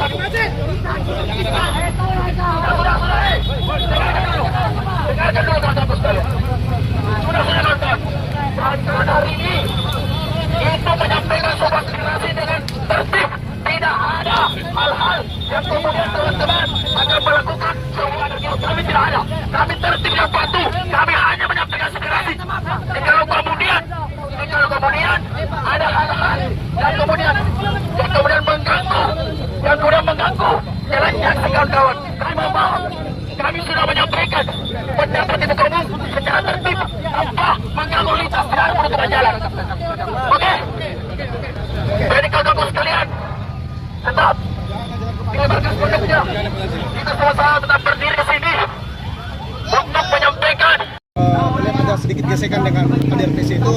Hari ini itu menyampaikan sebuah aspirasi dengan tertib, tidak ada hal-hal yang kemudian teman-teman akan melakukan sebuah yang kami tidak ada. Kami tertib yang patuh, kami hanya menyampaikan aspirasi. Kalau kemudian ada hal-hal yang kemudian mengganggu jalannya kawan-kawan, kami mohon, kami sudah menyampaikan pendapat di muka umum secara tertib tanpa mengganggu lintas dan penutupan jalan. Oke? Jadi kawan-kawan sekalian, tetap ini bagus produknya. Kita sama-sama tetap berdiri di sini untuk menyampaikan. Ada sedikit gesekan dengan hadir PC itu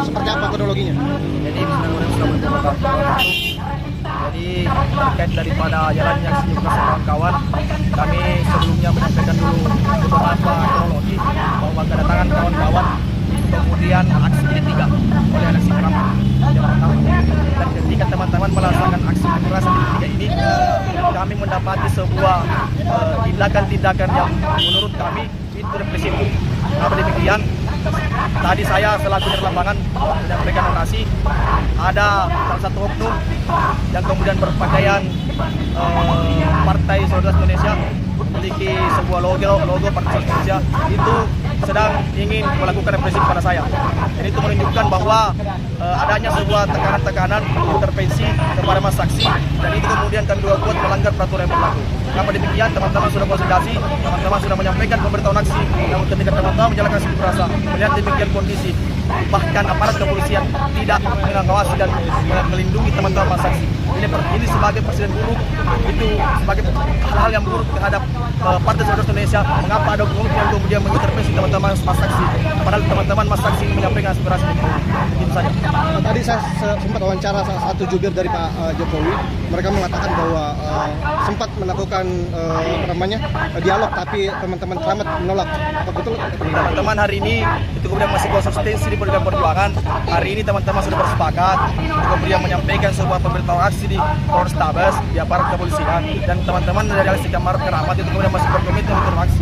seperti apa kronologinya? Jadi terkait daripada jalannya aksi kawan-kawan, kami sebelumnya menyampaikan dulu beberapa kronologi bahwa kedatangan kawan-kawan kemudian aksi jadi 3 oleh aksi keramat yang pertama, dan ketika teman-teman melaksanakan aksi kekerasan jadi 3 ini, kami mendapati sebuah tindakan-tindakan yang menurut kami itu represif. Namun demikian, tadi saya selaku di lapangan menyampaikan orasi, ada salah satu oknum yang kemudian berpakaian Partai Solidaritas Indonesia, memiliki sebuah logo Partai Solidaritas Indonesia, itu sedang ingin melakukan represi kepada saya. Dan itu menunjukkan bahwa adanya sebuah tekanan-tekanan intervensi kepada mas saksi, dan itu kemudian kami juga buat melanggar peraturan yang berlaku. Kenapa demikian, teman-teman sudah konsultasi, teman-teman sudah menyampaikan pemberitahuan aksi, namun ketika teman-teman menjalankan aksi kerasa, melihat demikian kondisi, bahkan aparat kepolisian tidak mengawasi dan melindungi teman-teman mas saksi. Ini sebagai presiden buruk, itu sebagai hal-hal yang buruk terhadap Partai Solidaritas Indonesia. Mengapa ada oknum yang kemudian mengintervensi teman-teman mas saksi, padahal teman-teman mas saksi menyampaikan aspirasi itu saja. Tadi saya sempat wawancara salah satu jubir dari Pak Jokowi. Mereka mengatakan bahwa sempat melakukan dialog, tapi teman-teman keramat menolak. Apa betul? Teman-teman hari ini itu kemudian masih konsistensi di perjuangan. Hari ini teman-teman sudah bersepakat, kemudian menyampaikan sebuah pemberitahuan aksi di Polrestabes, di aparat kepolisian, dan teman-teman dari aksi kamar keramat itu kemudian masih berkomitmen untuk aksi.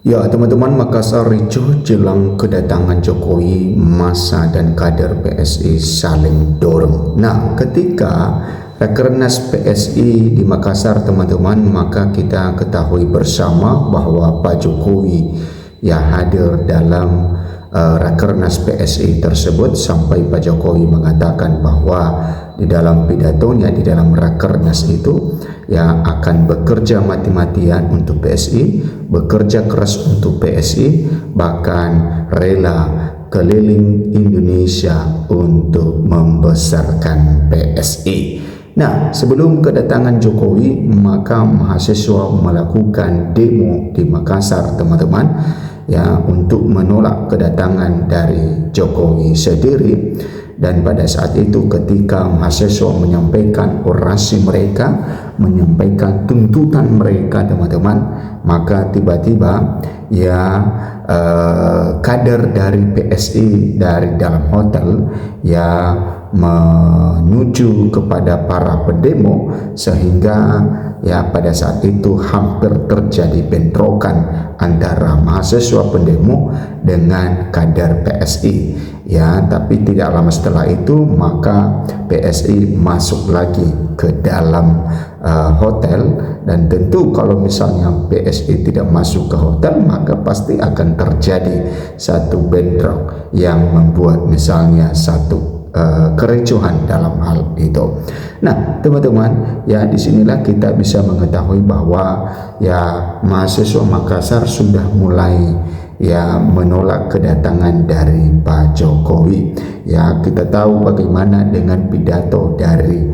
Ya teman-teman, Makassar ricuh jelang kedatangan Jokowi, massa dan kader PSI saling dorong. Nah, ketika Rakernas PSI di Makassar teman-teman, maka kita ketahui bersama bahwa Pak Jokowi yang hadir dalam Rakernas PSI tersebut, sampai Pak Jokowi mengatakan bahwa di dalam pidatonya di dalam Rakernas itu yang akan bekerja mati-matian untuk PSI, bekerja keras untuk PSI, bahkan rela keliling Indonesia untuk membesarkan PSI. Nah, sebelum kedatangan Jokowi, maka mahasiswa melakukan demo di Makassar teman-teman, ya, untuk menolak kedatangan dari Jokowi sendiri. Dan pada saat itu ketika mahasiswa menyampaikan orasi mereka, menyampaikan tuntutan mereka teman-teman, maka tiba-tiba ya kader dari PSI dari dalam hotel ya menuju kepada para pendemo, sehingga ya pada saat itu hampir terjadi bentrokan antara mahasiswa pendemo dengan kader PSI. Ya, tapi tidak lama setelah itu maka PSI masuk lagi ke dalam hotel, dan tentu kalau misalnya PSI tidak masuk ke hotel maka pasti akan terjadi satu bentrok yang membuat misalnya satu kericuhan dalam hal itu. Nah, teman-teman, ya disinilah kita bisa mengetahui bahwa ya mahasiswa Makassar sudah mulai ya menolak kedatangan dari Pak Jokowi. Ya, kita tahu bagaimana dengan pidato dari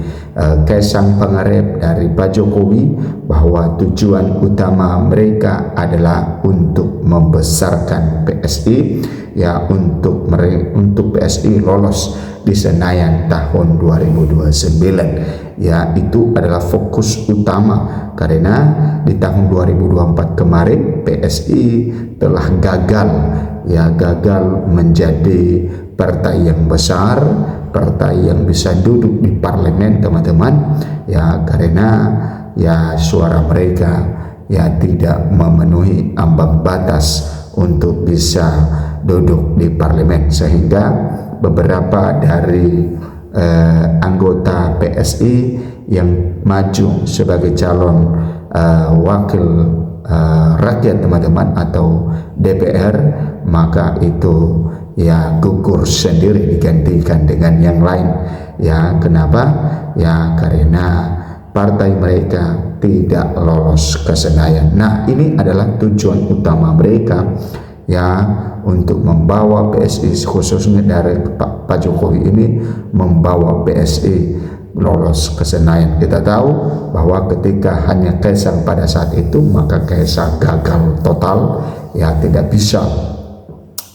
Kaisang Pangarep dari Pak Jokowi, bahwa tujuan utama mereka adalah untuk membesarkan PSI, ya, untuk PSI lolos di Senayan tahun 2029. Ya, itu adalah fokus utama, karena di tahun 2024 kemarin PSI telah gagal menjadi partai yang besar, partai yang bisa duduk di parlemen teman-teman, ya karena ya suara mereka ya tidak memenuhi ambang batas untuk bisa duduk di parlemen, sehingga beberapa dari anggota PSI yang maju sebagai calon wakil rakyat teman-teman atau DPR, maka itu ya gugur sendiri digantikan dengan yang lain. Ya kenapa? Ya karena partai mereka tidak lolos ke Senayan. Nah, ini adalah tujuan utama mereka ya untuk membawa PSI, khususnya dari Pak Jokowi ini membawa PSI lolos ke Senayan. Kita tahu bahwa ketika hanya Kaisang pada saat itu, maka Kaisang gagal total, ya tidak bisa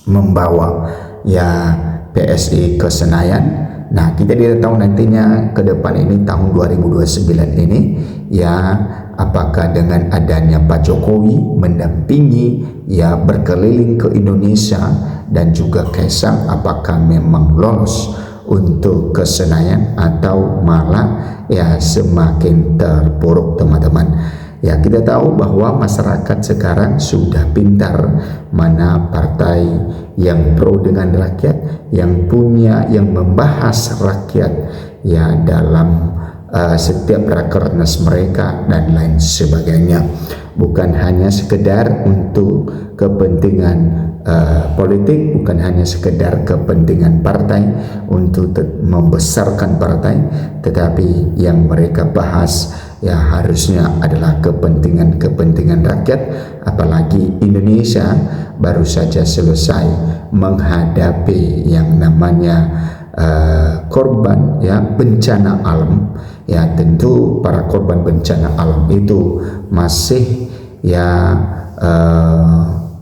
membawa ya PSI ke Senayan. Nah, kita tidak tahu nantinya ke depan ini tahun 2029 ini ya apakah dengan adanya Pak Jokowi mendampingi ya berkeliling ke Indonesia dan juga Kaisang, apakah memang lolos untuk ke Senayan atau malah ya semakin terpuruk teman-teman. Ya kita tahu bahwa masyarakat sekarang sudah pintar mana partai yang pro dengan rakyat, yang punya, yang membahas rakyat ya dalam setiap rakernas mereka dan lain sebagainya. Bukan hanya sekedar untuk kepentingan politik, bukan hanya sekedar kepentingan partai untuk membesarkan partai, tetapi yang mereka bahas ya harusnya adalah kepentingan rakyat. Apalagi Indonesia baru saja selesai menghadapi yang namanya korban ya bencana alam. Ya tentu para korban bencana alam itu masih ya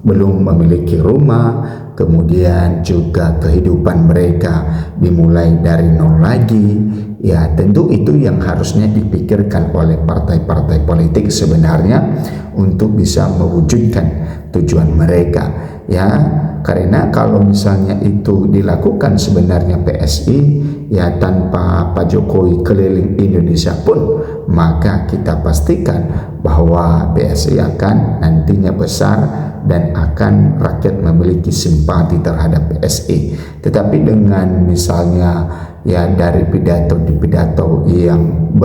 belum memiliki rumah, kemudian juga kehidupan mereka dimulai dari nol lagi. Ya tentu itu yang harusnya dipikirkan oleh partai-partai politik sebenarnya untuk bisa mewujudkan tujuan mereka. Ya karena kalau misalnya itu dilakukan sebenarnya PSI ya tanpa Pak Jokowi keliling Indonesia pun, maka kita pastikan bahwa PSI akan nantinya besar dan akan rakyat memiliki simpati terhadap PSI. Tetapi dengan misalnya ya dari pidato di pidato yang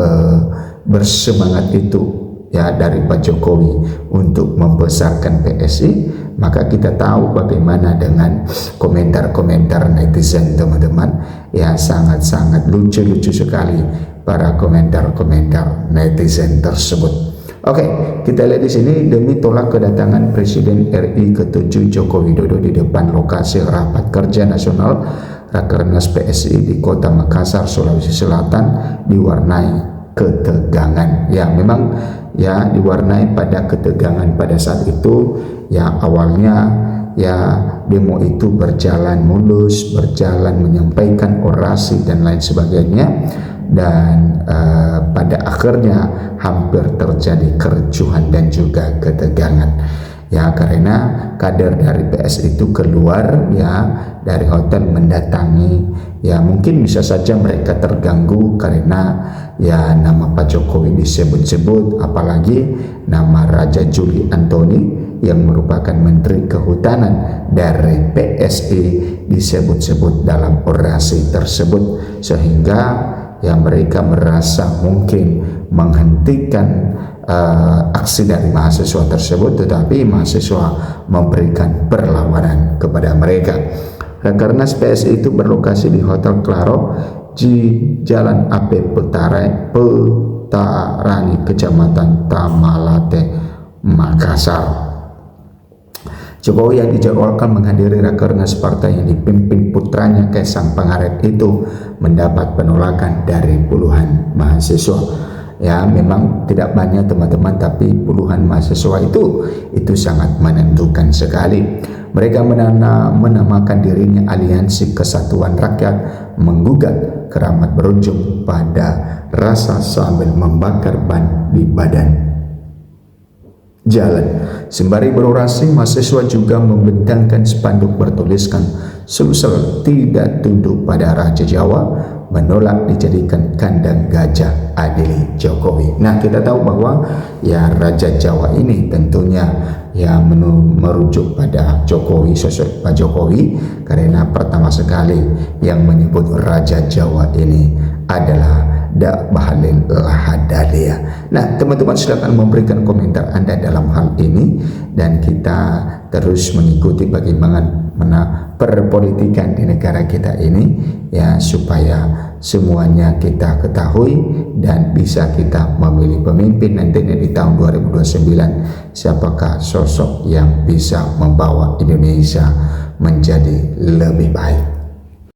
bersemangat itu ya dari Pak Jokowi untuk membesarkan PSI, maka kita tahu bagaimana dengan komentar-komentar netizen teman-teman. Ya sangat-sangat lucu-lucu sekali para komentar-komentar netizen tersebut. Oke, kita lihat di sini, demi tolak kedatangan Presiden RI ke-7 Joko Widodo di depan lokasi rapat kerja nasional Rakernas PSI di Kota Makassar, Sulawesi Selatan diwarnai ketegangan. Ya memang ya diwarnai pada ketegangan pada saat itu. Ya awalnya ya demo itu berjalan mulus, berjalan menyampaikan orasi dan lain sebagainya, dan pada akhirnya hampir terjadi kericuhan dan juga ketegangan. Ya karena kader dari PS itu keluar ya dari hotel mendatangi, ya mungkin bisa saja mereka terganggu karena ya nama Pak Jokowi disebut-sebut, apalagi nama Raja Juli Antoni yang merupakan Menteri Kehutanan dari PSI disebut-sebut dalam orasi tersebut, sehingga ya mereka merasa mungkin menghentikan aksi dari mahasiswa tersebut, tetapi mahasiswa memberikan perlawanan kepada mereka. Rakernas PSI itu berlokasi di Hotel Claro di Jalan AP Petarani, Kecamatan Tamalate, Makassar. Jokowi yang dijadwalkan menghadiri Rakernas partai yang dipimpin putranya Kaisang Pangarep itu mendapat penolakan dari puluhan mahasiswa. Ya memang tidak banyak teman-teman, tapi puluhan mahasiswa itu sangat menentukan sekali. Mereka menamakan dirinya Aliansi Kesatuan Rakyat Menggugat, keramat berujung pada rasa sambil membakar ban di badan. jalan. Sembari berorasi, mahasiswa juga membentangkan spanduk bertuliskan Sumsel tidak tunduk pada Raja Jawa, menolak dijadikan kandang gajah, adili Jokowi. Nah, kita tahu bahwa ya Raja Jawa ini tentunya ya merujuk pada Jokowi, sosok Pak Jokowi, karena pertama sekali yang menyebut Raja Jawa ini adalah Dak Bahlil Lahadalia. Nah, teman-teman silakan memberikan komentar Anda dalam hal ini, dan kita terus mengikuti bagaimana perpolitikan di negara kita ini ya, supaya semuanya kita ketahui dan bisa kita memilih pemimpin nantinya di tahun 2029, siapakah sosok yang bisa membawa Indonesia menjadi lebih baik.